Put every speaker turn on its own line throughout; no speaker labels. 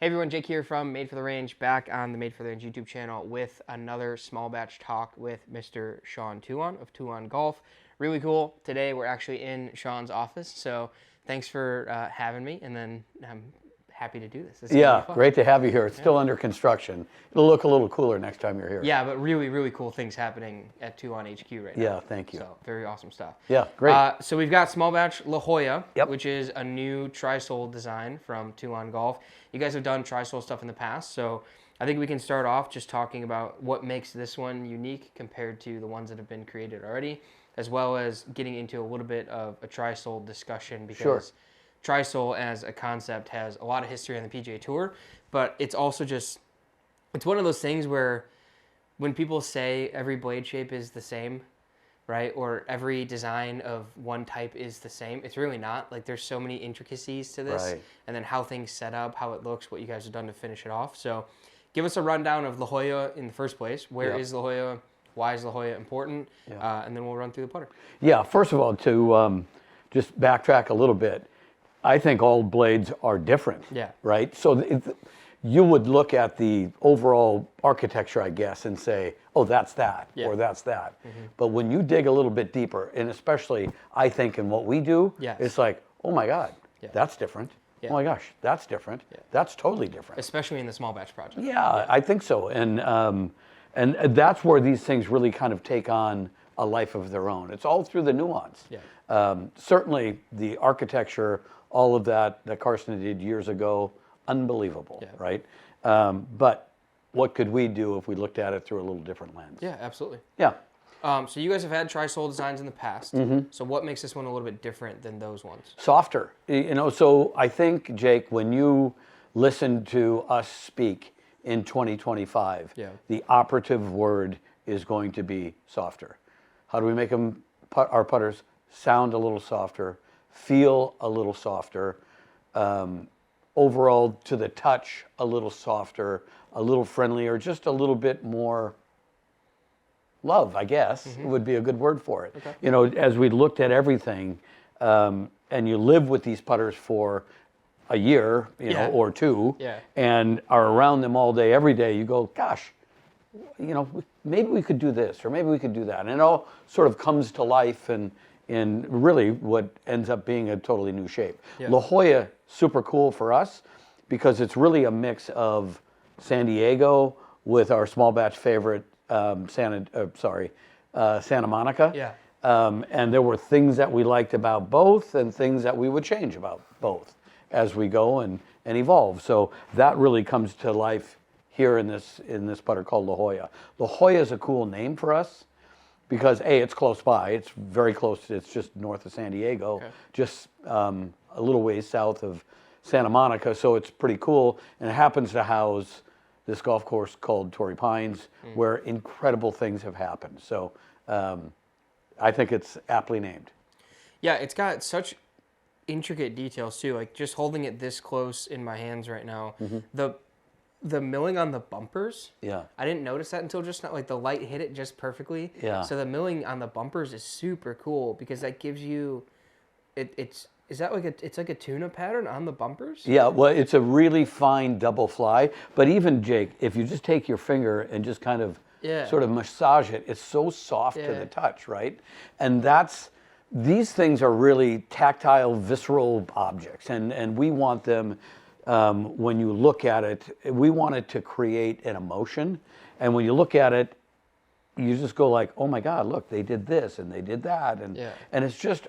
Hey everyone, Jake here from Made for the Range, back on the Made for the Range YouTube channel with another small batch talk with Mr. Sean Toulon of Toulon Golf. Really cool. Today we're actually in Sean's office, so thanks for having me, and then I'm happy to do this.
Yeah, great to have you here. It's still under construction. It'll look a little cooler next time you're here.
Yeah, but really, really cool things happening at Toulon HQ right now.
Yeah, thank you.
So very awesome stuff.
Yeah, great.
So we've got small batch La Jolla,
Yep.
which is a new tri-sole design from Toulon Golf. You guys have done tri-sole stuff in the past, so I think we can start off just talking about what makes this one unique compared to the ones that have been created already, as well as getting into a little bit of a tri-sole discussion, because
Sure.
tri-sole as a concept has a lot of history on the PGA Tour, but it's also just, it's one of those things where when people say every blade shape is the same, right, or every design of one type is the same, it's really not. Like, there's so many intricacies to this,
Right.
and then how things set up, how it looks, what you guys have done to finish it off. So give us a rundown of La Jolla in the first place. Where is La Jolla? Why is La Jolla important? And then we'll run through the putter.
Yeah, first of all, to just backtrack a little bit, I think all blades are different.
Yeah.
Right? So you would look at the overall architecture, I guess, and say, oh, that's that, or that's that. But when you dig a little bit deeper, and especially, I think, in what we do, it's like, oh my God, that's different. Oh my gosh, that's different. That's totally different.
Especially in the small batch project.
Yeah, I think so. And that's where these things really kind of take on a life of their own. It's all through the nuance. Certainly the architecture, all of that Carson did years ago, unbelievable, right? But what could we do if we looked at it through a little different lens?
Yeah, absolutely.
Yeah.
So you guys have had tri-sole designs in the past. So what makes this one a little bit different than those ones?
Softer. You know, so I think, Jake, when you listen to us speak in 2025, the operative word is going to be softer. How do we make them, our putters, sound a little softer, feel a little softer, overall to the touch a little softer, a little friendlier, just a little bit more love, I guess, would be a good word for it. You know, as we looked at everything, and you live with these putters for a year, you know, or two, and are around them all day, every day, you go, gosh, you know, maybe we could do this, or maybe we could do that. And it all sort of comes to life and really what ends up being a totally new shape. La Jolla, super cool for us because it's really a mix of San Diego with our small batch favorite, Santa Monica. And there were things that we liked about both and things that we would change about both as we go and evolve. So that really comes to life here in this putter called La Jolla. La Jolla is a cool name for us because A, it's close by. It's very close. It's just north of San Diego, just a little ways south of Santa Monica. So it's pretty cool. And it happens to house this golf course called Torrey Pines, where incredible things have happened. So I think it's aptly named. Yeah,
it's got such intricate details too. Like, just holding it this close in my hands right now, the milling on the bumpers. I didn't notice that until just now. Like, the light hit it just perfectly. So the milling on the bumpers is super cool because that gives you, it's like a tuna pattern on the bumpers?
Yeah, well, it's a really fine double fly. But even, Jake, if you just take your finger and just kind of sort of massage it, it's so soft to the touch, right? And these things are really tactile, visceral objects. And we want them, when you look at it, we want it to create an emotion. And when you look at it, you just go like, oh my God, look, they did this and they did that. And it's just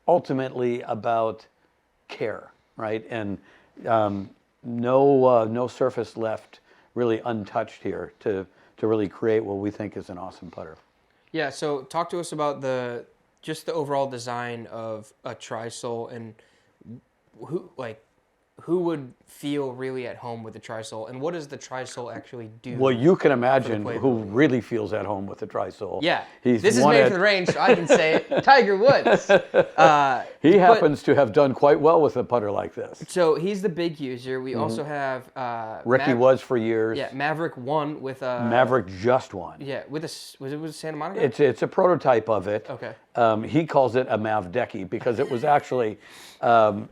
ultimately about care, right? And no surface left really untouched here to really create what we think is an awesome putter.
Yeah, so talk to us about just the overall design of a tri-sole, and who would feel really at home with the tri-sole, and what does the tri-sole actually do?
Well, you can imagine who really feels at home with the tri-sole.
Yeah, this is Made for the Range, so I can say it. Tiger Woods.
He happens to have done quite well with a putter like this.
So he's the big user. We also have
Ricky was for years.
Yeah, Maverick won with a...
Maverick just won.
Yeah, was it Santa Monica?
It's a prototype of it.
Okay.
He calls it a Mavdecky because it was actually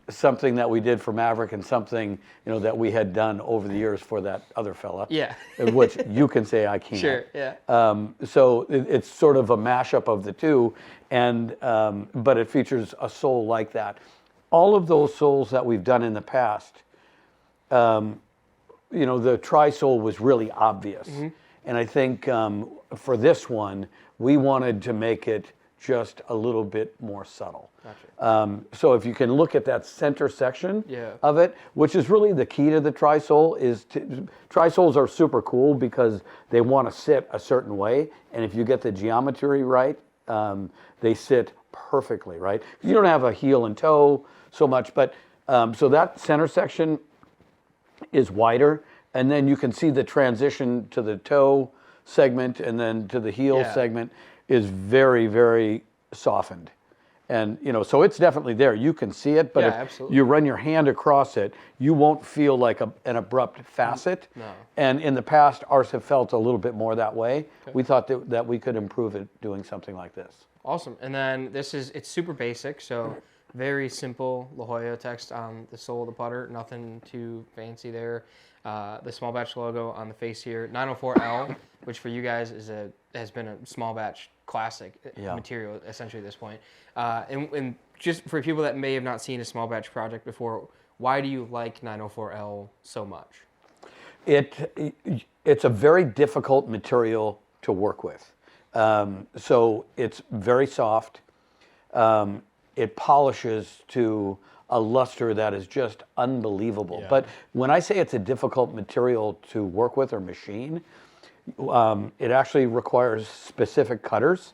something that we did for Maverick and something that we had done over the years for that other fella.
Yeah.
Which you can say I can't.
Sure. Yeah.
So it's sort of a mashup of the two, and but it features a sole like that. All of those soles that we've done in the past, the tri-sole was really obvious, and I think for this one we wanted to make it just a little bit more subtle. Gotcha. So if you can look at that center section of it, which is really the key to the tri-sole, tri-soles are super cool because they want to sit a certain way, and if you get the geometry right, they sit perfectly, right? You don't have a heel and toe so much, but so that center section is wider, and then you can see the transition to the toe segment and then to the heel segment is very, very softened. And, so it's definitely there. You can see it, but if you run your hand across it, you won't feel like an abrupt facet. No. And in the past, ours have felt a little bit more that way. Okay. We thought that we could improve it doing something like this.
Awesome. And then it's super basic, so very simple La Jolla text on the sole of the putter, nothing too fancy there. The Smallbatch logo on the face here, 904L, which for you guys has been a Smallbatch classic material essentially at this point. And just for people that may have not seen a Smallbatch project before, why do you like 904L so much?
It's a very difficult material to work with. So it's very soft. It polishes to a luster that is just unbelievable. Yeah. But when I say it's a difficult material to work with or machine, it actually requires specific cutters,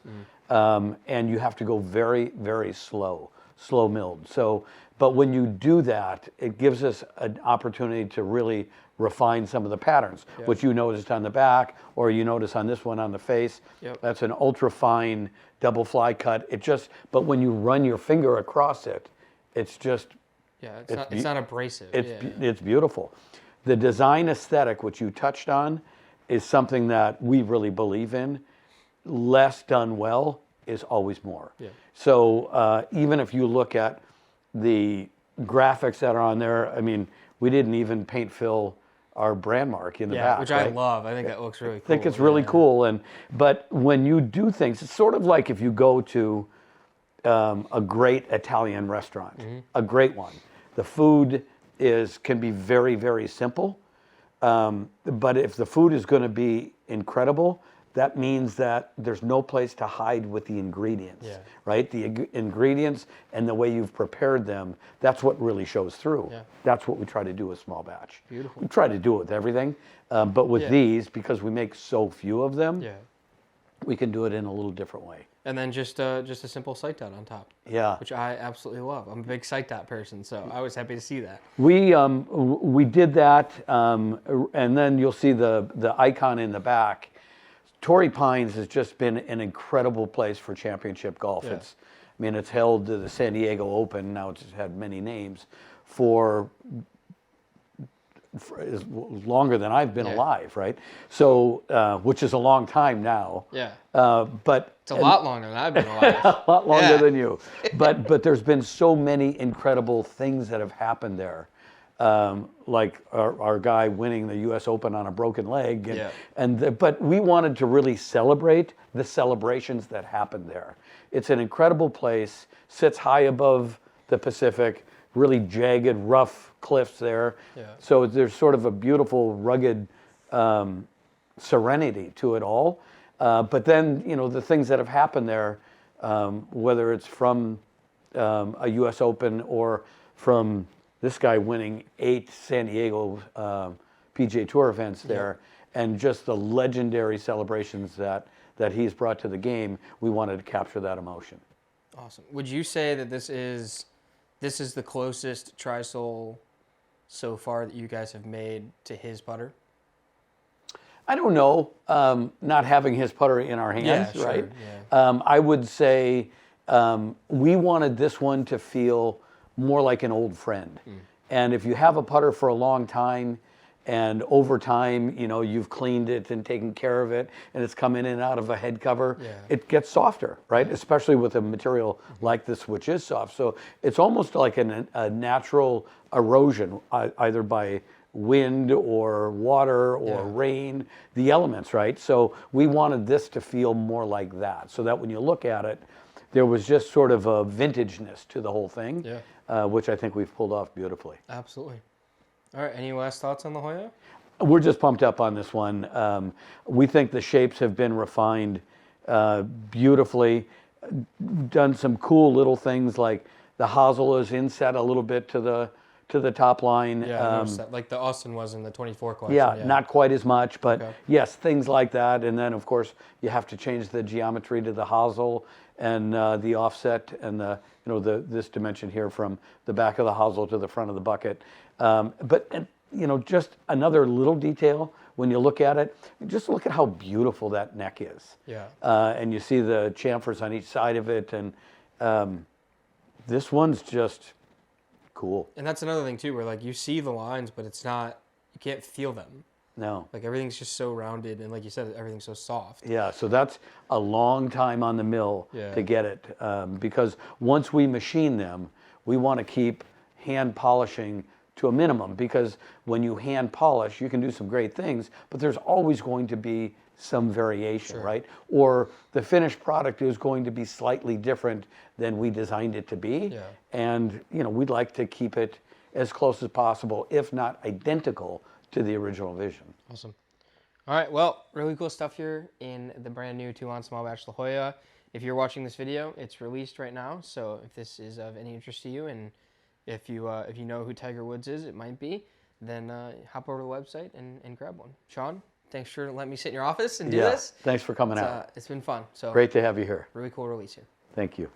and you have to go very, very slow milled. So, but when you do that, it gives us an opportunity to really refine some of the patterns, which you noticed on the back, or you notice on this one on the face. Yep. That's an ultra fine double fly cut. But when you run your finger across it, it's just
it's not abrasive.
It's beautiful. The design aesthetic, which you touched on, is something that we really believe in. Less done well is always more. Yeah. So even if you look at the graphics that are on there, I mean, we didn't even paint fill our brand mark in the back,
which I love. I think that looks really cool.
I think it's really cool. But when you do things, it's sort of like if you go to a great Italian restaurant, a great one. The food can be very, very simple, but if the food is going to be incredible, that means that there's no place to hide with the ingredients, right? The ingredients and the way you've prepared them, that's what really shows through. Yeah. That's what we try to do with Smallbatch.
Beautiful.
We try to do it with everything, but with these, because we make so few of them, we can do it in a little different way.
And then just a simple sight dot on top. Yeah. Which I absolutely love. I'm a big sight dot person, so I was happy to see that.
We did that, and then you'll see the icon in the back. Torrey Pines has just been an incredible place for championship golf. Yeah. It's held to the San Diego Open. Now it's had many names for longer than I've been alive, right? So, which is a long time now.
Yeah.
But
it's a lot longer than I've been alive.
A lot longer than you. But there's been so many incredible things that have happened there. Like our guy winning the U.S. Open on a broken leg. But we wanted to really celebrate the celebrations that happened there. It's an incredible place, sits high above the Pacific, really jagged, rough cliffs there. Yeah. So there's sort of a beautiful, rugged serenity to it all. But then, the things that have happened there, whether it's from a U.S. Open or from this guy winning 8 San Diego PGA Tour events there, and just the legendary celebrations that he's brought to the game, we wanted to capture that emotion.
Awesome. Would you say that this is the closest tri-sole so far that you guys have made to his putter?
I don't know. Not having his putter in our hands, right? Yeah. I would say we wanted this one to feel more like an old friend. And if you have a putter for a long time and over time, you know, you've cleaned it and taken care of it, and it's come in and out of a head cover, it gets softer, right? Especially with a material like this, which is soft. So it's almost like a natural erosion, either by wind or water or rain, the elements, right? So we wanted this to feel more like that, so that when you look at it, there was just sort of a vintageness to the whole thing, which I think we've pulled off beautifully.
Absolutely. All right, any last thoughts on the Jolla?
We're just pumped up on this one. We think the shapes have been refined beautifully, done some cool little things like the hosel is inset a little bit to the top line.
Yeah, I noticed that. Like the Austin was in the 24 collection.
Yeah, not quite as much, but yes, things like that. And then, of course, you have to change the geometry to the hosel and the offset and this dimension here from the back of the hosel to the front of the bucket. But just another little detail when you look at it, just look at how beautiful that neck is.
Yeah.
And you see the chamfers on each side of it, and this one's just cool.
And that's another thing too, where like you see the lines, but it's not, you can't feel them.
No.
Like everything's just so rounded, and like you said, everything's so soft.
Yeah, so that's a long time on the mill to get it, because once we machine them, we want to keep hand polishing to a minimum, because when you hand polish, you can do some great things, but there's always going to be some variation, right? Or the finished product is going to be slightly different than we designed it to be.
Yeah.
And, we'd like to keep it as close as possible, if not identical to the original vision.
Awesome. All right, well, really cool stuff here in the brand new Toulon Smallbatch La Jolla. If you're watching this video, it's released right now, so if this is of any interest to you, and if you know who Tiger Woods is, it might be, then hop over to the website and grab one. Sean, thanks for letting me sit in your office and do this.
Thanks for coming out.
It's been fun. So
great to have you here.
Really cool release here.
Thank you.